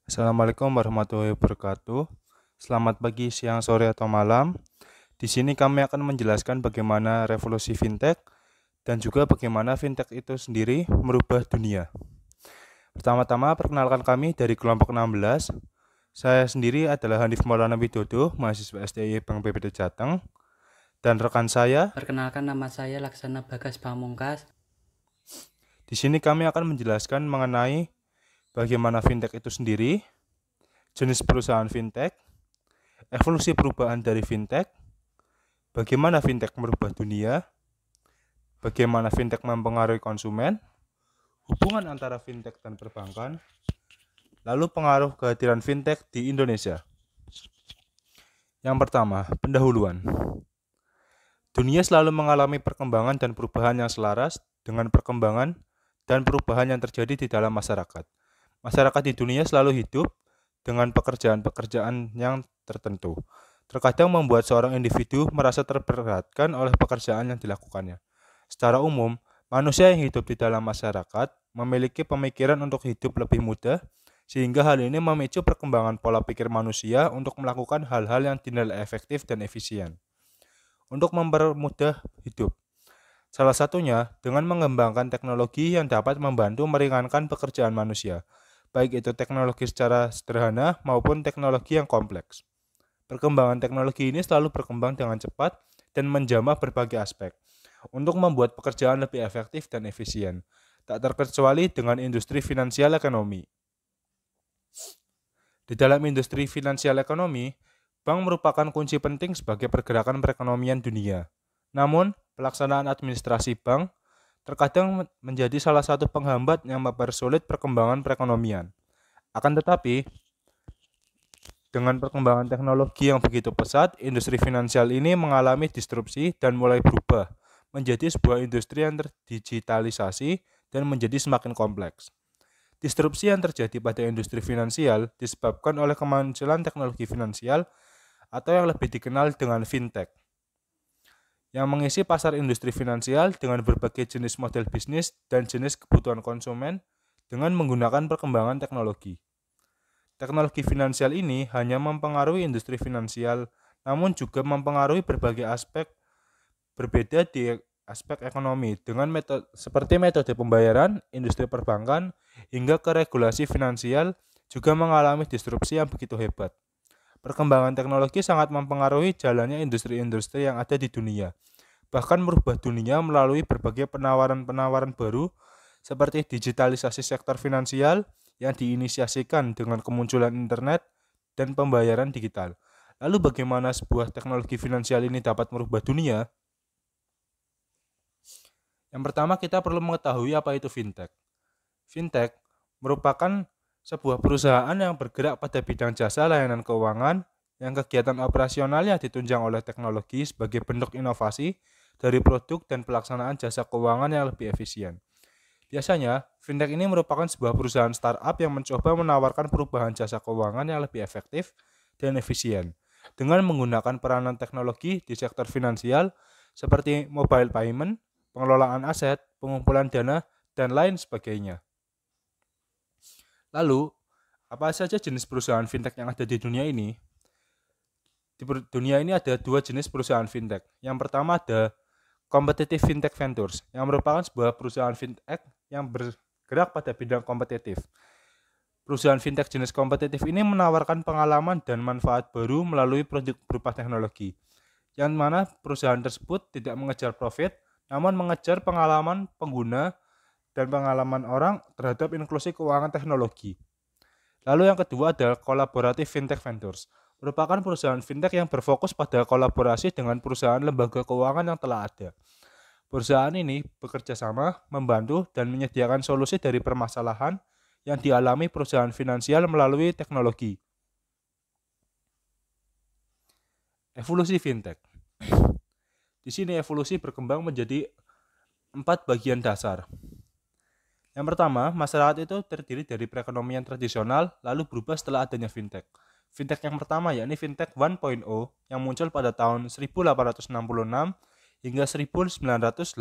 Assalamualaikum warahmatullahi wabarakatuh. Selamat pagi, siang, sore, atau malam. Di sini kami akan menjelaskan bagaimana revolusi fintech dan juga bagaimana fintech itu sendiri merubah dunia. Pertama-tama, perkenalkan kami dari kelompok 16. Saya sendiri adalah Hanif Maulana Widodo, mahasiswa STI Bank BPD Jateng. Dan rekan saya, Perkenalkan, nama saya Laksana Bagas Pamungkas. di sini kami akan menjelaskan mengenai bagaimana fintech itu sendiri, jenis perusahaan fintech, evolusi perubahan dari fintech, bagaimana fintech merubah dunia, bagaimana fintech mempengaruhi konsumen, hubungan antara fintech dan perbankan, lalu pengaruh kehadiran fintech di Indonesia. Yang pertama, pendahuluan. Dunia selalu mengalami perkembangan dan perubahan yang selaras dengan perkembangan dan perubahan yang terjadi di dalam masyarakat. Masyarakat di dunia selalu hidup dengan pekerjaan-pekerjaan yang tertentu. Terkadang membuat seorang individu merasa terberatkan oleh pekerjaan yang dilakukannya. Secara umum, manusia yang hidup di dalam masyarakat memiliki pemikiran untuk hidup lebih mudah, sehingga hal ini memicu perkembangan pola pikir manusia untuk melakukan hal-hal yang dinilai efektif dan efisien untuk mempermudah hidup. Salah satunya dengan mengembangkan teknologi yang dapat membantu meringankan pekerjaan manusia, baik itu teknologi secara sederhana maupun teknologi yang kompleks. Perkembangan teknologi ini selalu berkembang dengan cepat dan menjamah berbagai aspek untuk membuat pekerjaan lebih efektif dan efisien, tak terkecuali dengan industri finansial ekonomi. Di dalam industri finansial ekonomi, bank merupakan kunci penting sebagai pergerakan perekonomian dunia. Namun, pelaksanaan administrasi bank terkadang menjadi salah satu penghambat yang mempersulit perkembangan perekonomian. Akan tetapi, dengan perkembangan teknologi yang begitu pesat, industri finansial ini mengalami disrupsi dan mulai berubah menjadi sebuah industri yang terdigitalisasi dan menjadi semakin kompleks. Disrupsi yang terjadi pada industri finansial disebabkan oleh kemunculan teknologi finansial atau yang lebih dikenal dengan fintech, yang mengisi pasar industri finansial dengan berbagai jenis model bisnis dan jenis kebutuhan konsumen dengan menggunakan perkembangan teknologi. Teknologi finansial ini hanya mempengaruhi industri finansial, namun juga mempengaruhi berbagai aspek berbeda di aspek ekonomi dengan metode seperti metode pembayaran, industri perbankan, hingga ke regulasi finansial juga mengalami disrupsi yang begitu hebat. Perkembangan teknologi sangat mempengaruhi jalannya industri-industri yang ada di dunia, bahkan merubah dunia melalui berbagai penawaran-penawaran baru seperti digitalisasi sektor finansial yang diinisiasikan dengan kemunculan internet dan pembayaran digital. Lalu bagaimana sebuah teknologi finansial ini dapat merubah dunia? Yang pertama kita perlu mengetahui apa itu fintech. Fintech merupakan sebuah perusahaan yang bergerak pada bidang jasa layanan keuangan yang kegiatan operasionalnya ditunjang oleh teknologi sebagai bentuk inovasi dari produk dan pelaksanaan jasa keuangan yang lebih efisien. Biasanya, fintech ini merupakan sebuah perusahaan startup yang mencoba menawarkan perubahan jasa keuangan yang lebih efektif dan efisien dengan menggunakan peranan teknologi di sektor finansial seperti mobile payment, pengelolaan aset, pengumpulan dana, dan lain sebagainya. Lalu, apa saja jenis perusahaan fintech yang ada di dunia ini? Di dunia ini ada dua jenis perusahaan fintech. Yang pertama ada Competitive Fintech Ventures, yang merupakan sebuah perusahaan fintech yang bergerak pada bidang kompetitif. Perusahaan fintech jenis kompetitif ini menawarkan pengalaman dan manfaat baru melalui produk berupa teknologi, yang mana perusahaan tersebut tidak mengejar profit, namun mengejar pengalaman pengguna dan pengalaman orang terhadap inklusi keuangan teknologi. Lalu yang kedua adalah Collaborative Fintech Ventures, merupakan perusahaan fintech yang berfokus pada kolaborasi dengan perusahaan lembaga keuangan yang telah ada. Perusahaan ini bekerja sama, membantu, dan menyediakan solusi dari permasalahan yang dialami perusahaan finansial melalui teknologi. Evolusi fintech. Di sini evolusi berkembang menjadi 4 bagian dasar. Yang pertama, masyarakat itu terdiri dari perekonomian tradisional lalu berubah setelah adanya fintech. Fintech yang pertama yakni Fintech 1.0 yang muncul pada tahun 1866 hingga 1987.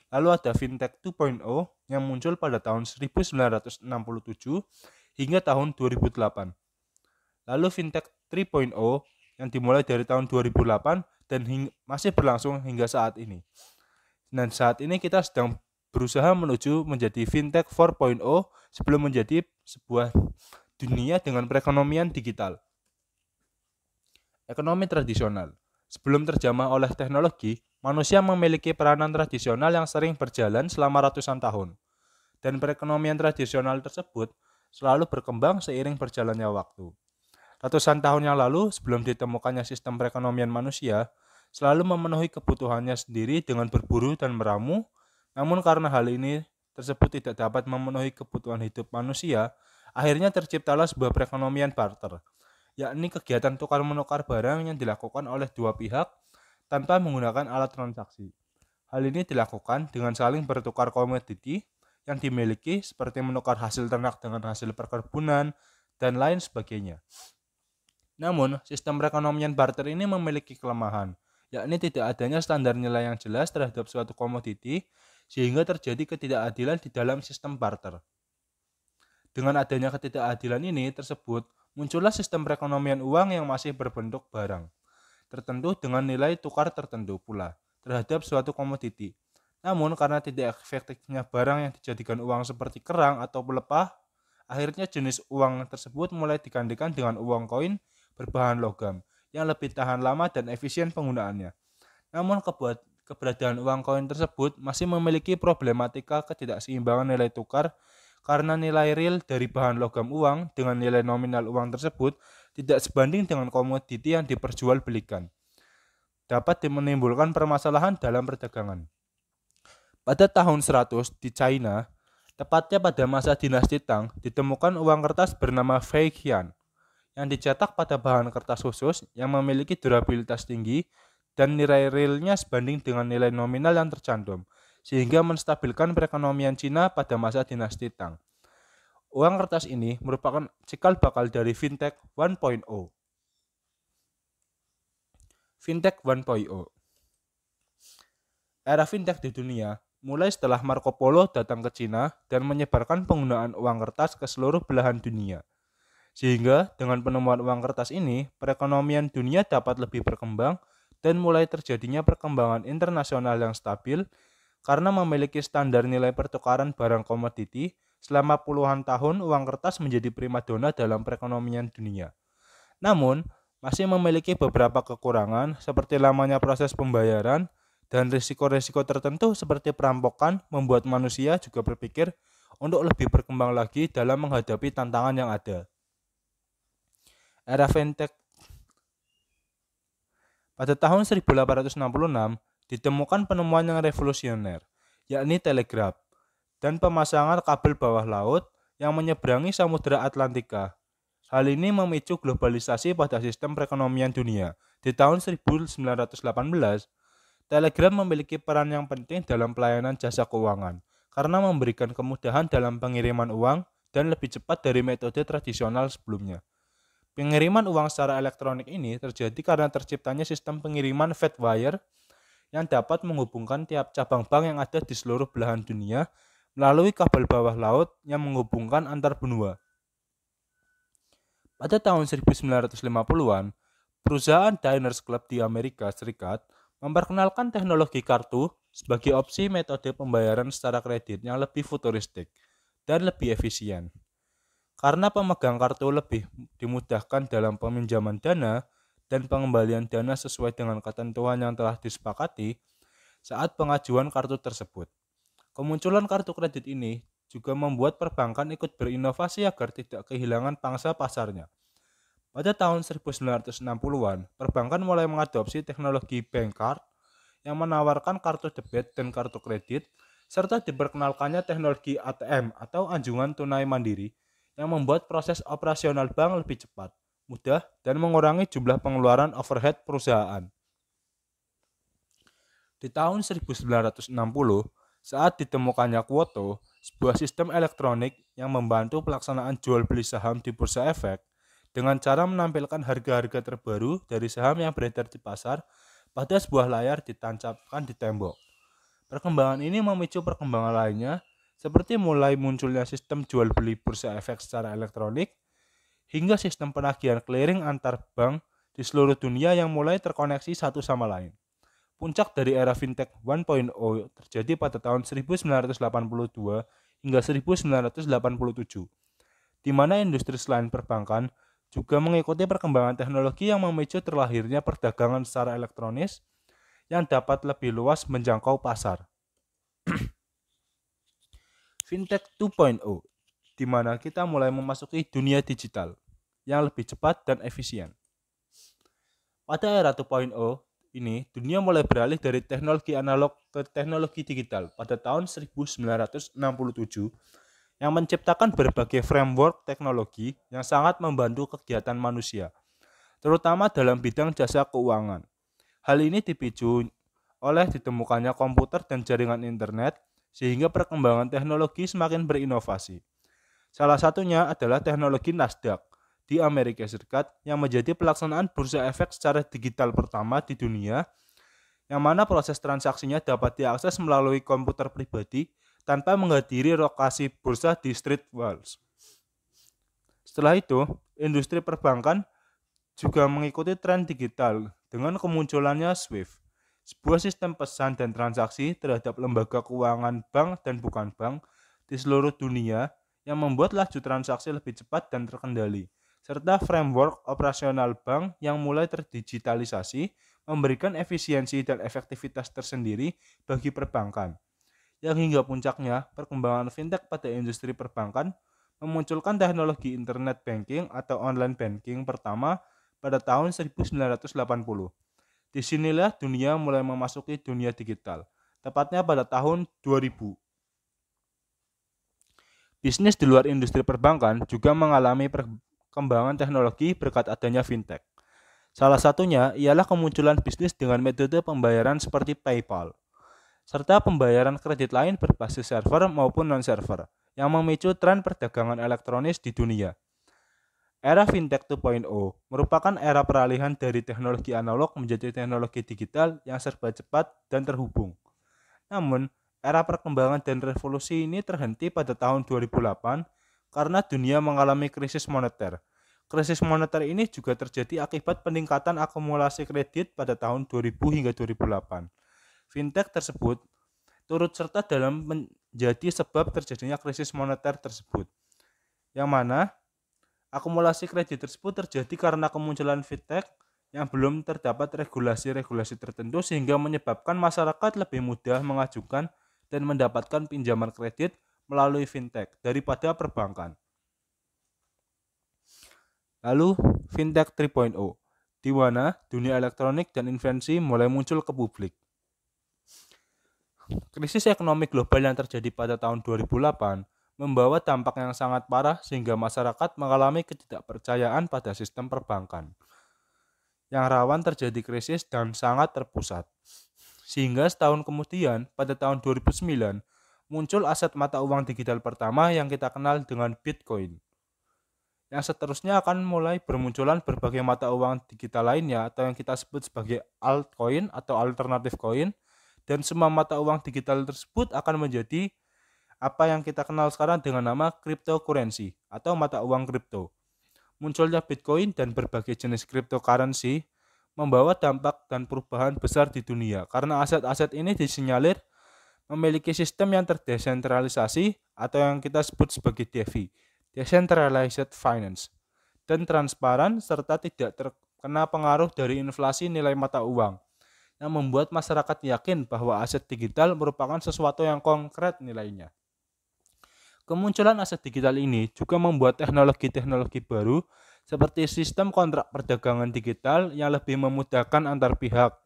Lalu ada Fintech 2.0 yang muncul pada tahun 1967 hingga tahun 2008. Lalu Fintech 3.0 yang dimulai dari tahun 2008 dan masih berlangsung hingga saat ini. Dan saat ini kita sedang berusaha menuju menjadi Fintech 4.0 sebelum menjadi sebuah dunia dengan perekonomian digital. Ekonomi tradisional. Sebelum terjamah oleh teknologi, manusia memiliki peranan tradisional yang sering berjalan selama ratusan tahun. Dan perekonomian tradisional tersebut selalu berkembang seiring berjalannya waktu. Ratusan tahun yang lalu, sebelum ditemukannya sistem perekonomian manusia, selalu memenuhi kebutuhannya sendiri dengan berburu dan meramu, namun karena hal ini tersebut tidak dapat memenuhi kebutuhan hidup manusia, akhirnya terciptalah sebuah perekonomian barter, yakni kegiatan tukar-menukar barang yang dilakukan oleh dua pihak tanpa menggunakan alat transaksi. Hal ini dilakukan dengan saling bertukar komoditi yang dimiliki seperti menukar hasil ternak dengan hasil perkebunan dan lain sebagainya. Namun, sistem perekonomian barter ini memiliki kelemahan, yakni tidak adanya standar nilai yang jelas terhadap suatu komoditi sehingga terjadi ketidakadilan di dalam sistem barter. Dengan adanya ketidakadilan ini tersebut, muncullah sistem perekonomian uang yang masih berbentuk barang tertentu dengan nilai tukar tertentu pula terhadap suatu komoditi. Namun karena tidak efektifnya barang yang dijadikan uang seperti kerang atau pelepah, akhirnya jenis uang tersebut mulai digantikan dengan uang koin berbahan logam yang lebih tahan lama dan efisien penggunaannya. Namun keberadaan uang koin tersebut masih memiliki problematika ketidakseimbangan nilai tukar karena nilai real dari bahan logam uang dengan nilai nominal uang tersebut tidak sebanding dengan komoditi yang diperjualbelikan. Dapat menimbulkan permasalahan dalam perdagangan. Pada tahun 100 di China, tepatnya pada masa dinasti Tang, ditemukan uang kertas bernama Fei Qian yang dicetak pada bahan kertas khusus yang memiliki durabilitas tinggi dan nilai realnya sebanding dengan nilai nominal yang tercantum, sehingga menstabilkan perekonomian Cina pada masa dinasti Tang. Uang kertas ini merupakan cikal bakal dari Fintech 1.0. Fintech 1.0. Era fintech di dunia mulai setelah Marco Polo datang ke Cina dan menyebarkan penggunaan uang kertas ke seluruh belahan dunia. Sehingga dengan penemuan uang kertas ini, perekonomian dunia dapat lebih berkembang dan mulai terjadinya perkembangan internasional yang stabil karena memiliki standar nilai pertukaran barang komoditi. Selama puluhan tahun, uang kertas menjadi primadona dalam perekonomian dunia. Namun, masih memiliki beberapa kekurangan seperti lamanya proses pembayaran dan risiko-risiko tertentu seperti perampokan membuat manusia juga berpikir untuk lebih berkembang lagi dalam menghadapi tantangan yang ada. Era fintech. Pada tahun 1866 ditemukan penemuan yang revolusioner, yakni telegraf dan pemasangan kabel bawah laut yang menyeberangi Samudra Atlantika. Hal ini memicu globalisasi pada sistem perekonomian dunia. Di tahun 1918, telegram memiliki peran yang penting dalam pelayanan jasa keuangan karena memberikan kemudahan dalam pengiriman uang dan lebih cepat dari metode tradisional sebelumnya. Pengiriman uang secara elektronik ini terjadi karena terciptanya sistem pengiriman Fedwire yang dapat menghubungkan tiap cabang bank yang ada di seluruh belahan dunia melalui kabel bawah laut yang menghubungkan antar benua. Pada tahun 1950-an, perusahaan Diners Club di Amerika Serikat memperkenalkan teknologi kartu sebagai opsi metode pembayaran secara kredit yang lebih futuristik dan lebih efisien. Karena pemegang kartu lebih dimudahkan dalam peminjaman dana dan pengembalian dana sesuai dengan ketentuan yang telah disepakati saat pengajuan kartu tersebut. Kemunculan kartu kredit ini juga membuat perbankan ikut berinovasi agar tidak kehilangan pangsa pasarnya. Pada tahun 1960-an, perbankan mulai mengadopsi teknologi bank card yang menawarkan kartu debit dan kartu kredit, serta diperkenalkannya teknologi ATM atau anjungan tunai mandiri yang membuat proses operasional bank lebih cepat, mudah, dan mengurangi jumlah pengeluaran overhead perusahaan. Di tahun 1960, saat ditemukannya Kwoto, sebuah sistem elektronik yang membantu pelaksanaan jual beli saham di bursa efek, dengan cara menampilkan harga-harga terbaru dari saham yang beredar di pasar pada sebuah layar ditancapkan di tembok. Perkembangan ini memicu perkembangan lainnya, seperti mulai munculnya sistem jual beli bursa efek secara elektronik, hingga sistem penagihan clearing antar bank di seluruh dunia yang mulai terkoneksi satu sama lain. Puncak dari era fintech 1.0 terjadi pada tahun 1982 hingga 1987, di mana industri selain perbankan juga mengikuti perkembangan teknologi yang memicu terlahirnya perdagangan secara elektronis yang dapat lebih luas menjangkau pasar. Fintech 2.0, di mana kita mulai memasuki dunia digital yang lebih cepat dan efisien. Pada era 2.0 ini, dunia mulai beralih dari teknologi analog ke teknologi digital pada tahun 1967 yang menciptakan berbagai framework teknologi yang sangat membantu kegiatan manusia, terutama dalam bidang jasa keuangan. Hal ini dipicu oleh ditemukannya komputer dan jaringan internet, sehingga perkembangan teknologi semakin berinovasi. Salah satunya adalah teknologi Nasdaq di Amerika Serikat yang menjadi pelaksanaan bursa efek secara digital pertama di dunia, yang mana proses transaksinya dapat diakses melalui komputer pribadi tanpa menghadiri lokasi bursa di street walls. Setelah itu, industri perbankan juga mengikuti tren digital dengan kemunculannya SWIFT, sebuah sistem pesan dan transaksi terhadap lembaga keuangan bank dan bukan bank di seluruh dunia yang membuat laju transaksi lebih cepat dan terkendali, serta framework operasional bank yang mulai terdigitalisasi, memberikan efisiensi dan efektivitas tersendiri bagi perbankan. Yang hingga puncaknya, perkembangan fintech pada industri perbankan memunculkan teknologi internet banking atau online banking pertama pada tahun 1980. Disinilah dunia mulai memasuki dunia digital, tepatnya pada tahun 2000. Bisnis di luar industri perbankan juga mengalami perkembangan teknologi berkat adanya fintech. Salah satunya ialah kemunculan bisnis dengan metode pembayaran seperti PayPal, serta pembayaran kredit lain berbasis server maupun non-server, yang memicu tren perdagangan elektronis di dunia. Era Fintech 2.0 merupakan era peralihan dari teknologi analog menjadi teknologi digital yang serba cepat dan terhubung. Namun, era perkembangan dan revolusi ini terhenti pada tahun 2008 karena dunia mengalami krisis moneter. Krisis moneter ini juga terjadi akibat peningkatan akumulasi kredit pada tahun 2000 hingga 2008. Fintech tersebut turut serta dalam menjadi sebab terjadinya krisis moneter tersebut, yang mana akumulasi kredit tersebut terjadi karena kemunculan fintech yang belum terdapat regulasi-regulasi tertentu sehingga menyebabkan masyarakat lebih mudah mengajukan dan mendapatkan pinjaman kredit melalui fintech daripada perbankan. Lalu, Fintech 3.0, di mana dunia elektronik dan investasi mulai muncul ke publik. Krisis ekonomi global yang terjadi pada tahun 2008 membawa dampak yang sangat parah sehingga masyarakat mengalami ketidakpercayaan pada sistem perbankan yang rawan terjadi krisis dan sangat terpusat. Sehingga setahun kemudian, pada tahun 2009, muncul aset mata uang digital pertama yang kita kenal dengan Bitcoin. Yang seterusnya akan mulai bermunculan berbagai mata uang digital lainnya atau yang kita sebut sebagai altcoin atau alternative coin, dan semua mata uang digital tersebut akan menjadi apa yang kita kenal sekarang dengan nama cryptocurrency atau mata uang kripto. Munculnya Bitcoin dan berbagai jenis cryptocurrency membawa dampak dan perubahan besar di dunia karena aset-aset ini disinyalir memiliki sistem yang terdesentralisasi atau yang kita sebut sebagai DeFi, Decentralized Finance, dan transparan serta tidak terkena pengaruh dari inflasi nilai mata uang, yang membuat masyarakat yakin bahwa aset digital merupakan sesuatu yang konkret nilainya. Kemunculan aset digital ini juga membuat teknologi-teknologi baru seperti sistem kontrak perdagangan digital yang lebih memudahkan antar pihak,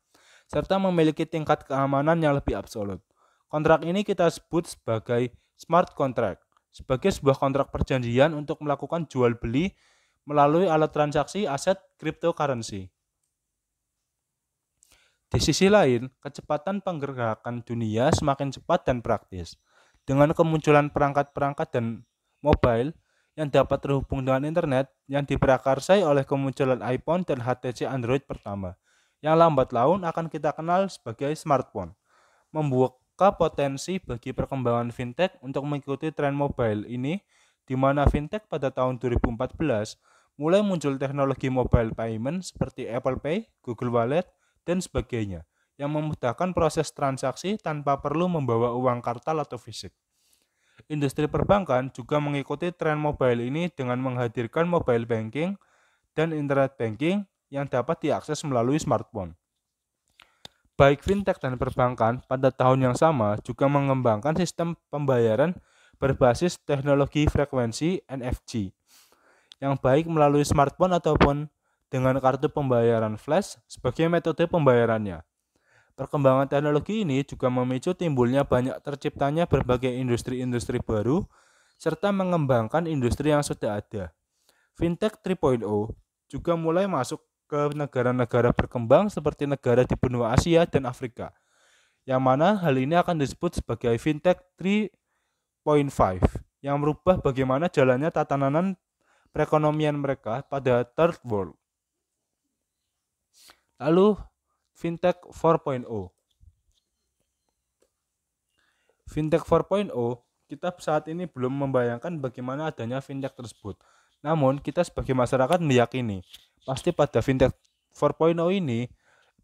serta memiliki tingkat keamanan yang lebih absolut. Kontrak ini kita sebut sebagai smart contract, sebagai sebuah kontrak perjanjian untuk melakukan jual beli melalui alat transaksi aset cryptocurrency. Di sisi lain, kecepatan pergerakan dunia semakin cepat dan praktis. Dengan kemunculan perangkat-perangkat dan mobile yang dapat terhubung dengan internet yang diprakarsai oleh kemunculan iPhone dan HTC Android pertama, yang lambat laun akan kita kenal sebagai smartphone, terbuka potensi bagi perkembangan fintech untuk mengikuti tren mobile ini, di mana fintech pada tahun 2014 mulai muncul teknologi mobile payment seperti Apple Pay, Google Wallet, dan sebagainya, yang memudahkan proses transaksi tanpa perlu membawa uang kartal atau fisik. Industri perbankan juga mengikuti tren mobile ini dengan menghadirkan mobile banking dan internet banking yang dapat diakses melalui smartphone. Baik fintech dan perbankan pada tahun yang sama juga mengembangkan sistem pembayaran berbasis teknologi frekuensi NFC yang baik melalui smartphone ataupun dengan kartu pembayaran flash sebagai metode pembayarannya. Perkembangan teknologi ini juga memicu timbulnya banyak terciptanya berbagai industri-industri baru serta mengembangkan industri yang sudah ada. Fintech 3.0 juga mulai masuk ke negara-negara berkembang seperti negara di benua Asia dan Afrika, yang mana hal ini akan disebut sebagai Fintech 3.5, yang merubah bagaimana jalannya tatanan perekonomian mereka pada third world. Lalu Fintech 4.0. Fintech 4.0, kita saat ini belum membayangkan bagaimana adanya fintech tersebut. Namun, kita sebagai masyarakat meyakini, pasti pada Fintech 4.0 ini,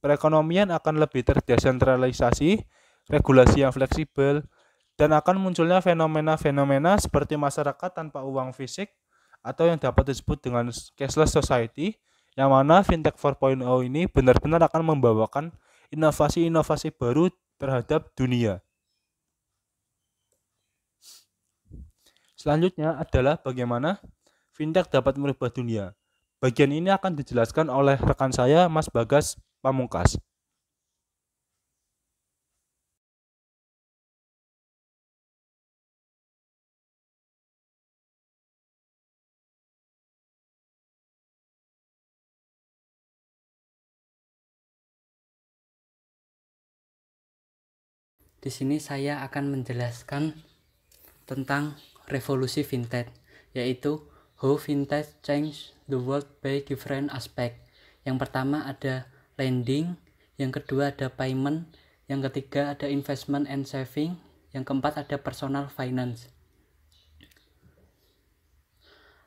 perekonomian akan lebih terdesentralisasi, regulasi yang fleksibel, dan akan munculnya fenomena-fenomena seperti masyarakat tanpa uang fisik, atau yang dapat disebut dengan cashless society, yang mana Fintech 4.0 ini benar-benar akan membawakan inovasi-inovasi baru terhadap dunia. Selanjutnya adalah bagaimana fintech dapat merubah dunia. Bagian ini akan dijelaskan oleh rekan saya, Mas Bagas Pamungkas. Di sini saya akan menjelaskan tentang revolusi fintech, yaitu how fintech change the world by different aspect. Yang pertama ada lending, yang kedua ada payment, yang ketiga ada investment and saving, yang keempat ada personal finance.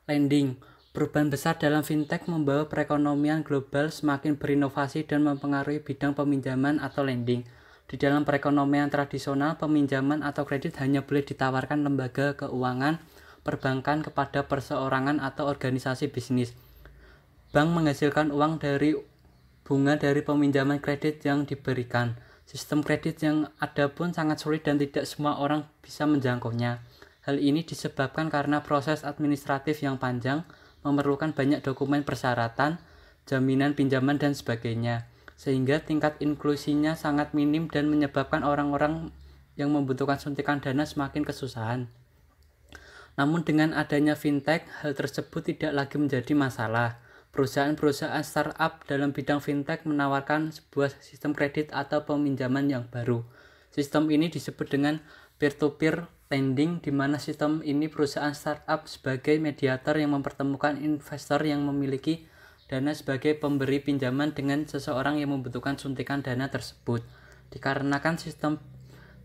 Lending, perubahan besar dalam fintech membawa perekonomian global semakin berinovasi dan mempengaruhi bidang peminjaman atau lending. Di dalam perekonomian tradisional, peminjaman atau kredit hanya boleh ditawarkan lembaga keuangan perbankan kepada perseorangan atau organisasi bisnis. Bank menghasilkan uang dari bunga dari peminjaman kredit yang diberikan. Sistem kredit yang ada pun sangat sulit dan tidak semua orang bisa menjangkaunya. Hal ini disebabkan karena proses administratif yang panjang, memerlukan banyak dokumen persyaratan, jaminan pinjaman dan sebagainya, sehingga tingkat inklusinya sangat minim dan menyebabkan orang-orang yang membutuhkan suntikan dana semakin kesusahan. Namun dengan adanya fintech, hal tersebut tidak lagi menjadi masalah. Perusahaan-perusahaan startup dalam bidang fintech menawarkan sebuah sistem kredit atau peminjaman yang baru. Sistem ini disebut dengan peer-to-peer lending, di mana sistem ini perusahaan startup sebagai mediator yang mempertemukan investor yang memiliki dana sebagai pemberi pinjaman dengan seseorang yang membutuhkan suntikan dana tersebut. Dikarenakan sistem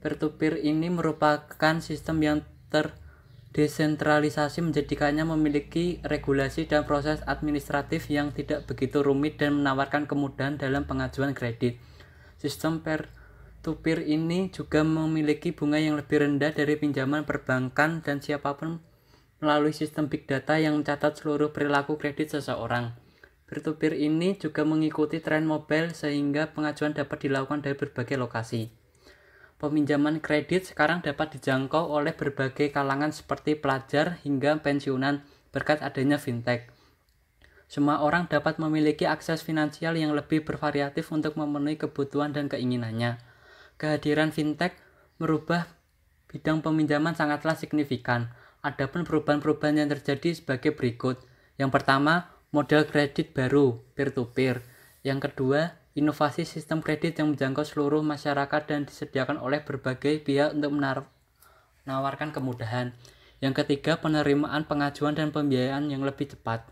peer-to-peer ini merupakan sistem yang terdesentralisasi, menjadikannya memiliki regulasi dan proses administratif yang tidak begitu rumit dan menawarkan kemudahan dalam pengajuan kredit. Sistem peer-to-peer ini juga memiliki bunga yang lebih rendah dari pinjaman perbankan dan siapapun melalui sistem big data yang mencatat seluruh perilaku kredit seseorang. Peer-to-peer ini juga mengikuti tren mobile sehingga pengajuan dapat dilakukan dari berbagai lokasi. Peminjaman kredit sekarang dapat dijangkau oleh berbagai kalangan seperti pelajar hingga pensiunan berkat adanya fintech. Semua orang dapat memiliki akses finansial yang lebih bervariatif untuk memenuhi kebutuhan dan keinginannya. Kehadiran fintech merubah bidang peminjaman sangatlah signifikan. Adapun perubahan-perubahan yang terjadi sebagai berikut. Yang pertama, model kredit baru, peer-to-peer. Yang kedua, inovasi sistem kredit yang menjangkau seluruh masyarakat dan disediakan oleh berbagai pihak untuk menawarkan kemudahan. Yang ketiga, penerimaan pengajuan dan pembiayaan yang lebih cepat.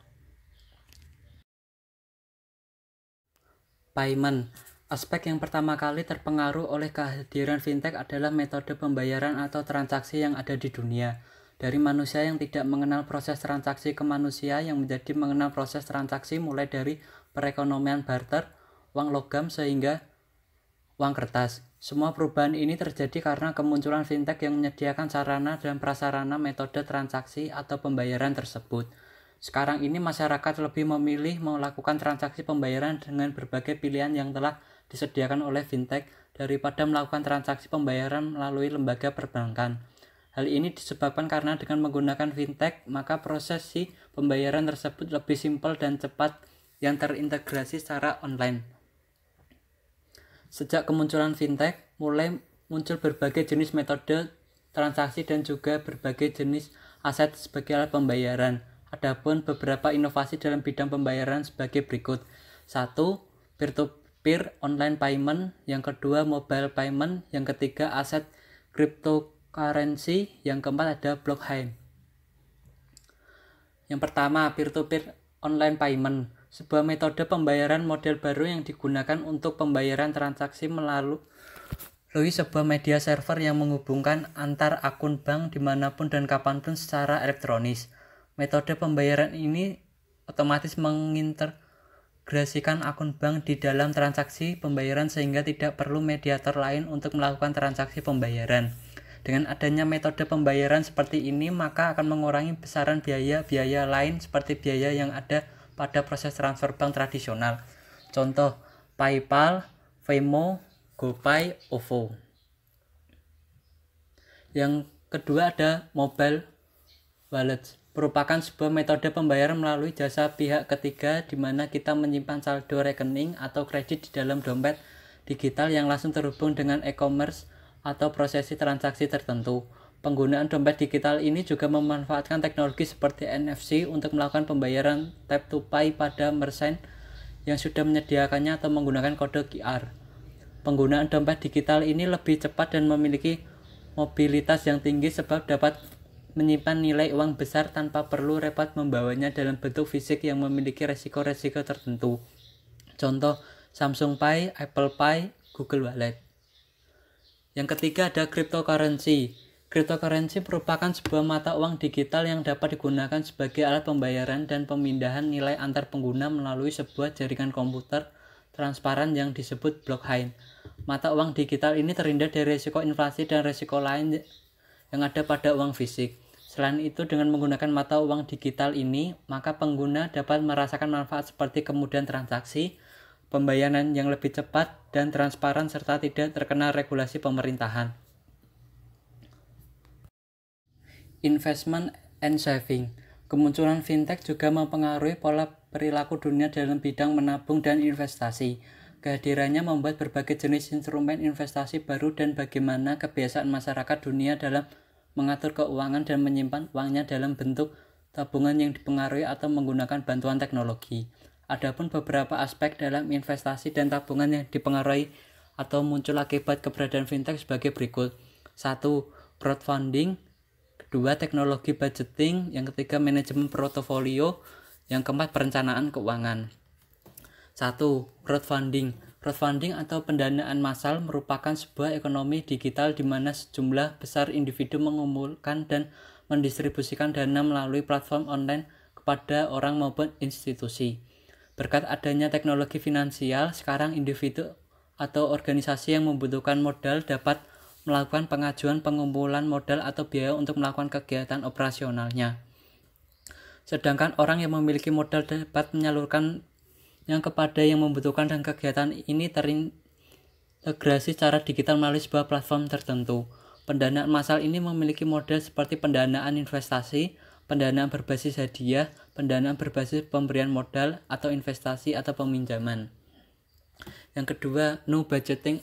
Payment Aspek yang pertama kali terpengaruh oleh kehadiran fintech adalah metode pembayaran atau transaksi yang ada di dunia. Dari manusia yang tidak mengenal proses transaksi ke manusia yang menjadi mengenal proses transaksi mulai dari perekonomian barter, uang logam sehingga uang kertas. Semua perubahan ini terjadi karena kemunculan fintech yang menyediakan sarana dan prasarana metode transaksi atau pembayaran tersebut. Sekarang ini masyarakat lebih memilih melakukan transaksi pembayaran dengan berbagai pilihan yang telah disediakan oleh fintech daripada melakukan transaksi pembayaran melalui lembaga perbankan. Hal ini disebabkan karena dengan menggunakan fintech, maka prosesi pembayaran tersebut lebih simpel dan cepat yang terintegrasi secara online. Sejak kemunculan fintech, mulai muncul berbagai jenis metode transaksi dan juga berbagai jenis aset sebagai alat pembayaran. Adapun beberapa inovasi dalam bidang pembayaran sebagai berikut. 1. Peer-to-peer online payment. Yang kedua, mobile payment. Yang ketiga, aset cryptocurrency. Yang keempat ada blockchain. Yang pertama, peer-to-peer online payment. Sebuah metode pembayaran model baru yang digunakan untuk pembayaran transaksi melalui sebuah media server yang menghubungkan antar akun bank dimanapun dan kapanpun secara elektronis. Metode pembayaran ini otomatis mengintegrasikan akun bank di dalam transaksi pembayaran sehingga tidak perlu mediator lain untuk melakukan transaksi pembayaran. Dengan adanya metode pembayaran seperti ini, maka akan mengurangi besaran biaya-biaya lain seperti biaya yang ada pada proses transfer bank tradisional. Contoh, PayPal, Venmo, GoPay, OVO. Yang kedua ada mobile wallet. Merupakan sebuah metode pembayaran melalui jasa pihak ketiga di mana kita menyimpan saldo rekening atau kredit di dalam dompet digital yang langsung terhubung dengan e-commerce atau prosesi transaksi tertentu. Penggunaan dompet digital ini juga memanfaatkan teknologi seperti NFC untuk melakukan pembayaran tap to pay pada merchant yang sudah menyediakannya atau menggunakan kode QR. Penggunaan dompet digital ini lebih cepat dan memiliki mobilitas yang tinggi sebab dapat menyimpan nilai uang besar tanpa perlu repot membawanya dalam bentuk fisik yang memiliki resiko-resiko tertentu. Contoh, Samsung Pay, Apple Pay, Google Wallet. Yang ketiga ada cryptocurrency. Cryptocurrency merupakan sebuah mata uang digital yang dapat digunakan sebagai alat pembayaran dan pemindahan nilai antar pengguna melalui sebuah jaringan komputer transparan yang disebut blockchain. Mata uang digital ini terhindar dari risiko inflasi dan risiko lain yang ada pada uang fisik. Selain itu, dengan menggunakan mata uang digital ini, maka pengguna dapat merasakan manfaat seperti kemudahan transaksi, pembayaran yang lebih cepat dan transparan serta tidak terkena regulasi pemerintahan. Investment and saving. Kemunculan fintech juga mempengaruhi pola perilaku dunia dalam bidang menabung dan investasi. Kehadirannya membuat berbagai jenis instrumen investasi baru dan bagaimana kebiasaan masyarakat dunia dalam mengatur keuangan dan menyimpan uangnya dalam bentuk tabungan yang dipengaruhi atau menggunakan bantuan teknologi. Adapun beberapa aspek dalam investasi dan tabungan yang dipengaruhi atau muncul akibat keberadaan fintech sebagai berikut. 1. Crowdfunding. 2. Teknologi budgeting. Yang ketiga, manajemen portofolio. Yang keempat, perencanaan keuangan. 1. Crowdfunding. Crowdfunding atau pendanaan massal merupakan sebuah ekonomi digital di mana sejumlah besar individu mengumpulkan dan mendistribusikan dana melalui platform online kepada orang maupun institusi. Berkat adanya teknologi finansial, sekarang individu atau organisasi yang membutuhkan modal dapat melakukan pengajuan pengumpulan modal atau biaya untuk melakukan kegiatan operasionalnya. Sedangkan orang yang memiliki modal dapat menyalurkan yang kepada yang membutuhkan dan kegiatan ini terintegrasi secara digital melalui sebuah platform tertentu. Pendanaan massal ini memiliki model seperti pendanaan investasi, pendanaan berbasis hadiah, pendanaan berbasis pemberian modal atau investasi atau peminjaman. Yang kedua, no budgeting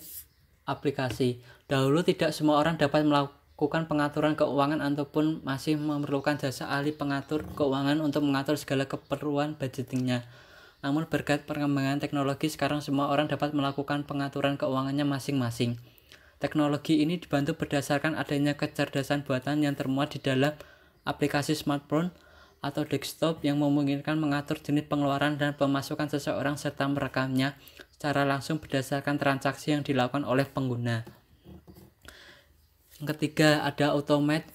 aplikasi. Dahulu tidak semua orang dapat melakukan pengaturan keuangan ataupun masih memerlukan jasa ahli pengatur keuangan untuk mengatur segala keperluan budgetingnya. Namun berkat perkembangan teknologi sekarang semua orang dapat melakukan pengaturan keuangannya masing-masing. Teknologi ini dibantu berdasarkan adanya kecerdasan buatan yang termuat di dalam aplikasi smartphone atau desktop yang memungkinkan mengatur jenis pengeluaran dan pemasukan seseorang serta merekamnya secara langsung berdasarkan transaksi yang dilakukan oleh pengguna. Yang ketiga, ada automate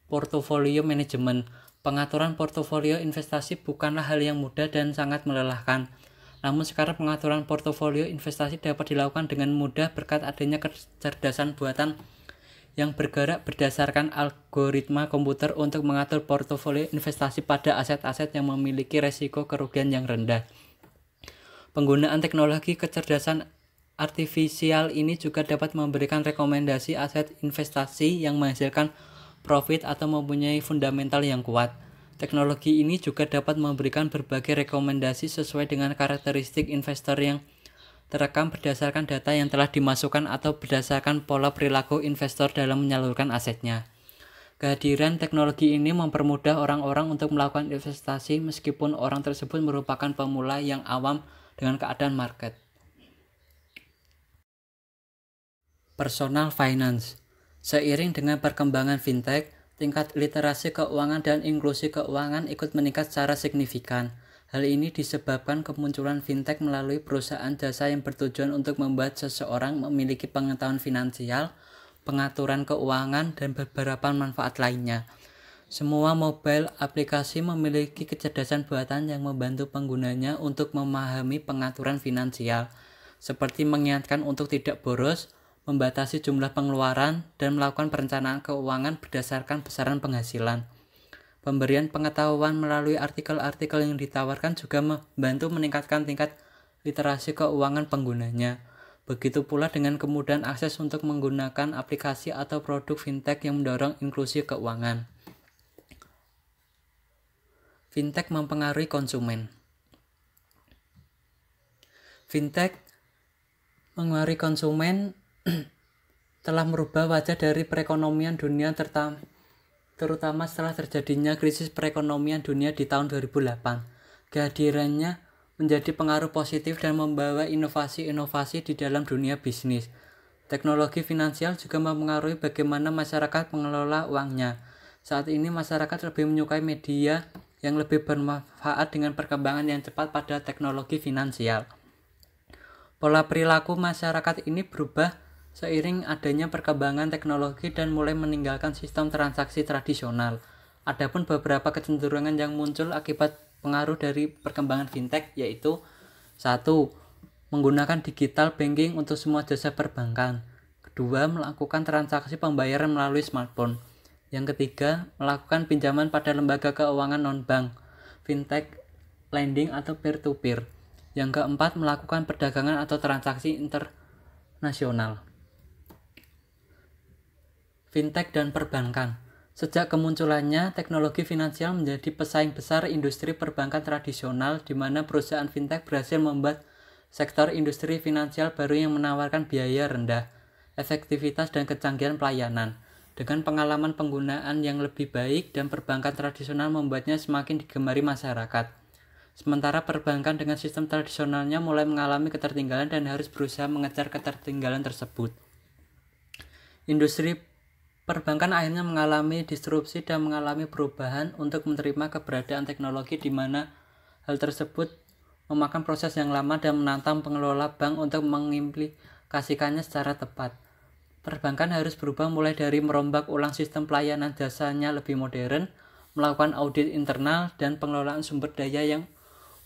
portfolio management. Pengaturan portofolio investasi bukanlah hal yang mudah dan sangat melelahkan. Namun sekarang pengaturan portofolio investasi dapat dilakukan dengan mudah berkat adanya kecerdasan buatan yang bergerak berdasarkan algoritma komputer untuk mengatur portofolio investasi pada aset-aset yang memiliki resiko kerugian yang rendah. Penggunaan teknologi kecerdasan artifisial ini juga dapat memberikan rekomendasi aset investasi yang menghasilkan profit atau mempunyai fundamental yang kuat. Teknologi ini juga dapat memberikan berbagai rekomendasi sesuai dengan karakteristik investor yang terekam berdasarkan data yang telah dimasukkan atau berdasarkan pola perilaku investor dalam menyalurkan asetnya. Kehadiran teknologi ini mempermudah orang-orang untuk melakukan investasi meskipun orang tersebut merupakan pemula yang awam dengan keadaan market. Personal finance. Seiring dengan perkembangan fintech, tingkat literasi keuangan dan inklusi keuangan ikut meningkat secara signifikan. Hal ini disebabkan kemunculan fintech melalui perusahaan jasa yang bertujuan untuk membuat seseorang memiliki pengetahuan finansial, pengaturan keuangan, dan beberapa manfaat lainnya. Semua mobile aplikasi memiliki kecerdasan buatan yang membantu penggunanya untuk memahami pengaturan finansial, seperti mengingatkan untuk tidak boros, membatasi jumlah pengeluaran, dan melakukan perencanaan keuangan berdasarkan besaran penghasilan. Pemberian pengetahuan melalui artikel-artikel yang ditawarkan juga membantu meningkatkan tingkat literasi keuangan penggunanya. Begitu pula dengan kemudahan akses untuk menggunakan aplikasi atau produk fintech yang mendorong inklusi keuangan. Fintech mempengaruhi konsumen. Fintech mempengaruhi konsumen telah merubah wajah dari perekonomian dunia terutama setelah terjadinya krisis perekonomian dunia di tahun 2008. Kehadirannya menjadi pengaruh positif dan membawa inovasi-inovasi di dalam dunia bisnis. Teknologi finansial juga mempengaruhi bagaimana masyarakat mengelola uangnya. Saat ini masyarakat lebih menyukai media yang lebih bermanfaat dengan perkembangan yang cepat pada teknologi finansial. Pola perilaku masyarakat ini berubah seiring adanya perkembangan teknologi dan mulai meninggalkan sistem transaksi tradisional. Adapun beberapa kecenderungan yang muncul akibat pengaruh dari perkembangan fintech yaitu 1. Menggunakan digital banking untuk semua jasa perbankan. 2. Melakukan transaksi pembayaran melalui smartphone. Yang ketiga, melakukan pinjaman pada lembaga keuangan non-bank, fintech, lending atau peer-to-peer. Yang keempat, melakukan perdagangan atau transaksi internasional. Fintech dan perbankan. Sejak kemunculannya, teknologi finansial menjadi pesaing besar industri perbankan tradisional di mana perusahaan fintech berhasil membuat sektor industri finansial baru yang menawarkan biaya rendah, efektivitas dan kecanggihan pelayanan. Dengan pengalaman penggunaan yang lebih baik dan perbankan tradisional membuatnya semakin digemari masyarakat. Sementara perbankan dengan sistem tradisionalnya mulai mengalami ketertinggalan dan harus berusaha mengejar ketertinggalan tersebut. Industri perbankan akhirnya mengalami disrupsi dan mengalami perubahan untuk menerima keberadaan teknologi di mana hal tersebut memakan proses yang lama dan menantang pengelola bank untuk mengimplikasikannya secara tepat. Perbankan harus berubah mulai dari merombak ulang sistem pelayanan jasanya lebih modern, melakukan audit internal dan pengelolaan sumber daya yang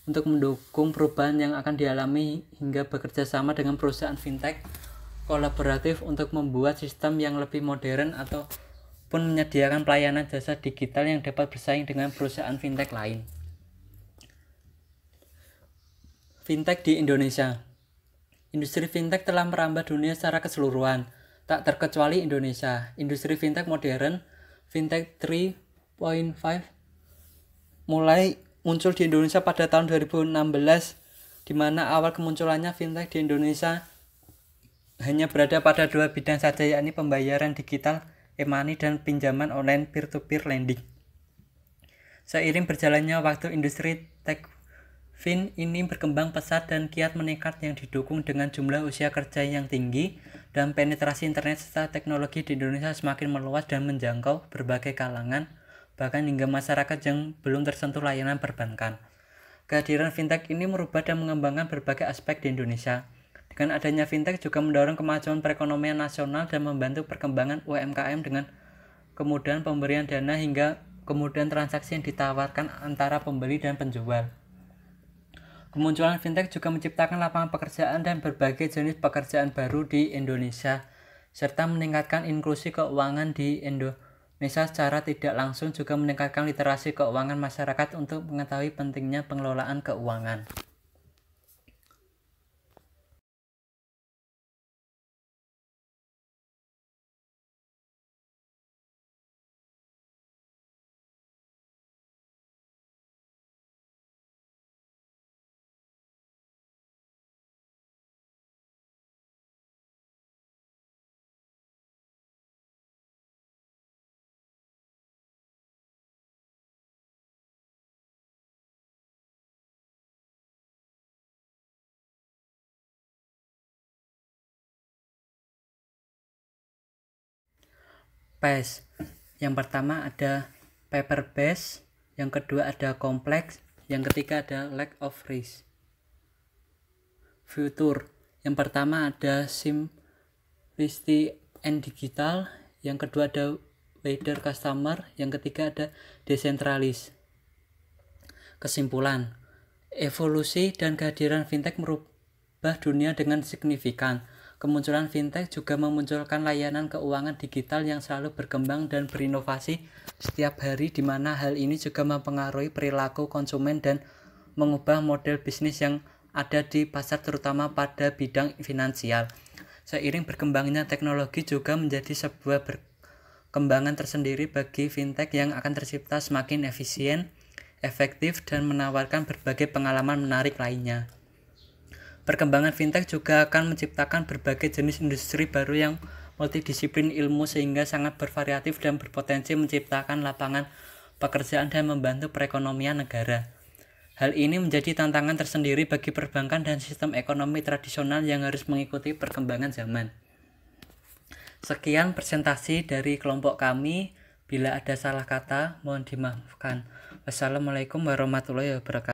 untuk mendukung perubahan yang akan dialami hingga bekerja sama dengan perusahaan fintech kolaboratif untuk membuat sistem yang lebih modern ataupun menyediakan pelayanan jasa digital yang dapat bersaing dengan perusahaan fintech lain. Fintech di Indonesia. Industri fintech telah merambah dunia secara keseluruhan, tak terkecuali Indonesia. Industri fintech modern, Fintech 3.5, mulai muncul di Indonesia pada tahun 2016, di mana awal kemunculannya fintech di Indonesia hanya berada pada dua bidang saja, yakni pembayaran digital, e-money, dan pinjaman online peer-to-peer lending. Seiring berjalannya waktu, industri TechFin ini berkembang pesat dan kiat meningkat yang didukung dengan jumlah usia kerja yang tinggi dan penetrasi internet serta teknologi di Indonesia semakin meluas dan menjangkau berbagai kalangan. bahkan hingga masyarakat yang belum tersentuh layanan perbankan. Kehadiran fintech ini merubah dan mengembangkan berbagai aspek di Indonesia. Dengan adanya fintech juga mendorong kemajuan perekonomian nasional dan membantu perkembangan UMKM dengan kemudahan pemberian dana hingga kemudahan transaksi yang ditawarkan antara pembeli dan penjual. Kemunculan fintech juga menciptakan lapangan pekerjaan dan berbagai jenis pekerjaan baru di Indonesia, serta meningkatkan inklusi keuangan di Indonesia secara tidak langsung, juga meningkatkan literasi keuangan masyarakat untuk mengetahui pentingnya pengelolaan keuangan. PES. Yang pertama ada paper based, yang kedua ada kompleks, yang ketiga ada lack of risk. Future. Yang pertama ada simplicity and digital, yang kedua ada wider customer, yang ketiga ada decentralized. Kesimpulan, evolusi dan kehadiran fintech merubah dunia dengan signifikan. Kemunculan fintech juga memunculkan layanan keuangan digital yang selalu berkembang dan berinovasi setiap hari, di mana hal ini juga mempengaruhi perilaku konsumen dan mengubah model bisnis yang ada di pasar, terutama pada bidang finansial. Seiring berkembangnya teknologi juga menjadi sebuah perkembangan tersendiri bagi fintech yang akan tercipta semakin efisien, efektif, dan menawarkan berbagai pengalaman menarik lainnya. Perkembangan fintech juga akan menciptakan berbagai jenis industri baru yang multidisiplin ilmu, sehingga sangat bervariatif dan berpotensi menciptakan lapangan pekerjaan dan membantu perekonomian negara. Hal ini menjadi tantangan tersendiri bagi perbankan dan sistem ekonomi tradisional yang harus mengikuti perkembangan zaman. Sekian presentasi dari kelompok kami. Bila ada salah kata, mohon dimaafkan. Wassalamualaikum warahmatullahi wabarakatuh.